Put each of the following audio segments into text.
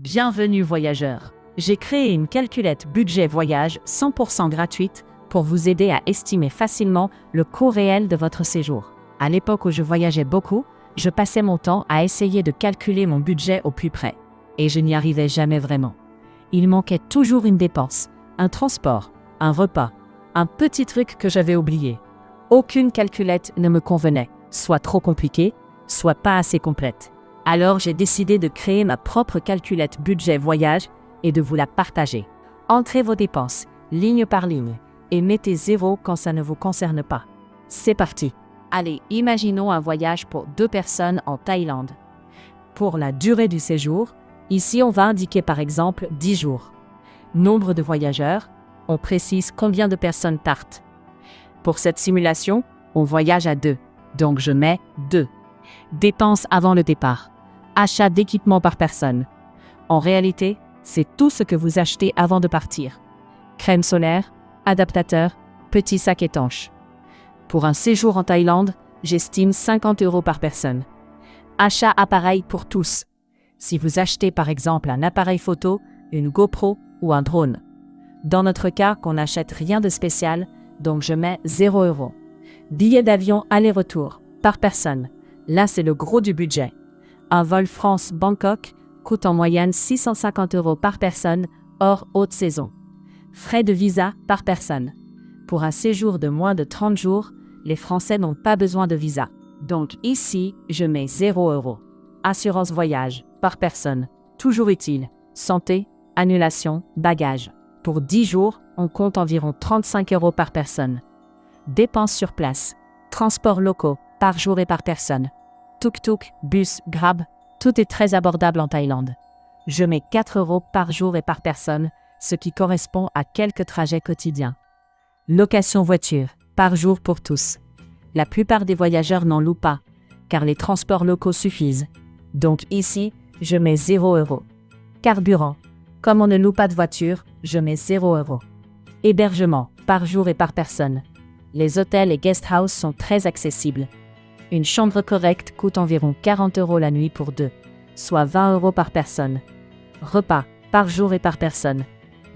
Bienvenue voyageurs. J'ai créé une calculette budget voyage 100% gratuite pour vous aider à estimer facilement le coût réel de votre séjour. À l'époque où je voyageais beaucoup, je passais mon temps à essayer de calculer mon budget au plus près. Et je n'y arrivais jamais vraiment. Il manquait toujours une dépense, un transport, un repas, un petit truc que j'avais oublié. Aucune calculette ne me convenait, soit trop compliquée, soit pas assez complète. Alors j'ai décidé de créer ma propre calculette budget voyage et de vous la partager. Entrez vos dépenses, ligne par ligne, et mettez 0 quand ça ne vous concerne pas. C'est parti. Allez, imaginons un voyage pour 2 personnes en Thaïlande. Pour la durée du séjour, ici on va indiquer par exemple 10 jours. Nombre de voyageurs, on précise combien de personnes partent. Pour cette simulation, on voyage à 2, donc je mets 2. Dépenses avant le départ. Achat d'équipement par personne. En réalité, c'est tout ce que vous achetez avant de partir. Crème solaire, adaptateur, petit sac étanche. Pour un séjour en Thaïlande, j'estime 50 € par personne. Achat appareil pour tous. Si vous achetez par exemple un appareil photo, une GoPro ou un drone. Dans notre cas, qu'on n'achète rien de spécial, donc je mets 0 €. Billet d'avion aller-retour, par personne. Là, c'est le gros du budget. Un vol France-Bangkok coûte en moyenne 650 € par personne, hors haute saison. Frais de visa par personne. Pour un séjour de moins de 30 jours, les Français n'ont pas besoin de visa. Donc ici, je mets 0 €. Assurance voyage, par personne. Toujours utile. Santé, annulation, bagages. Pour 10 jours, on compte environ 35 € par personne. Dépenses sur place. Transports locaux, par jour et par personne. Tuk-tuk, bus, Grab, tout est très abordable en Thaïlande. Je mets 4 € par jour et par personne, ce qui correspond à quelques trajets quotidiens. Location voiture, par jour pour tous. La plupart des voyageurs n'en louent pas, car les transports locaux suffisent. Donc ici, je mets 0 €. Carburant, comme on ne loue pas de voiture, je mets 0 €. Hébergement, par jour et par personne. Les hôtels et guest house sont très accessibles. Une chambre correcte coûte environ 40 € la nuit pour 2, soit 20 € par personne. Repas, par jour et par personne.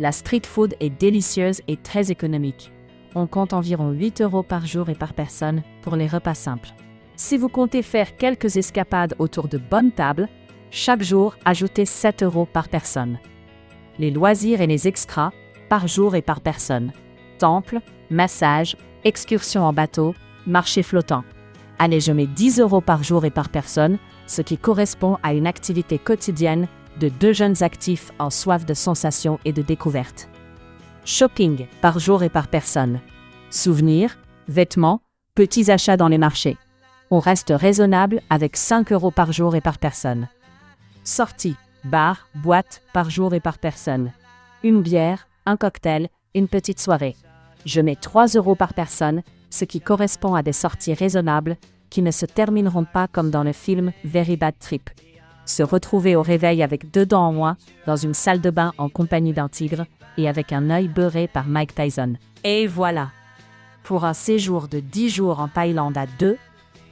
La street food est délicieuse et très économique. On compte environ 8 € par jour et par personne pour les repas simples. Si vous comptez faire quelques escapades autour de bonnes tables, chaque jour, ajoutez 7 € par personne. Les loisirs et les extras, par jour et par personne. Temple, massage, excursion en bateau, marché flottant. Allez, je mets 10 € par jour et par personne, ce qui correspond à une activité quotidienne de 2 jeunes actifs en soif de sensations et de découvertes. Shopping, par jour et par personne. Souvenirs, vêtements, petits achats dans les marchés. On reste raisonnable avec 5 € par jour et par personne. Sorties, bar, boîte, par jour et par personne. Une bière, un cocktail, une petite soirée. Je mets 3 € par personne, ce qui correspond à des sorties raisonnables qui ne se termineront pas comme dans le film Very Bad Trip. Se retrouver au réveil avec 2 dents en moins, dans une salle de bain en compagnie d'un tigre et avec un œil beurré par Mike Tyson. Et voilà! Pour un séjour de 10 jours en Thaïlande à 2,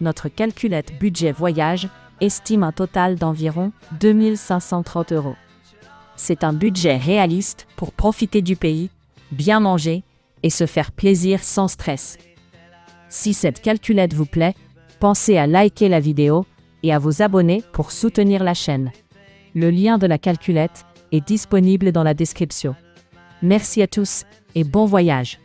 notre calculette budget voyage estime un total d'environ 2 530 €. C'est un budget réaliste pour profiter du pays, bien manger et se faire plaisir sans stress. Si cette calculette vous plaît, pensez à liker la vidéo et à vous abonner pour soutenir la chaîne. Le lien de la calculette est disponible dans la description. Merci à tous et bon voyage!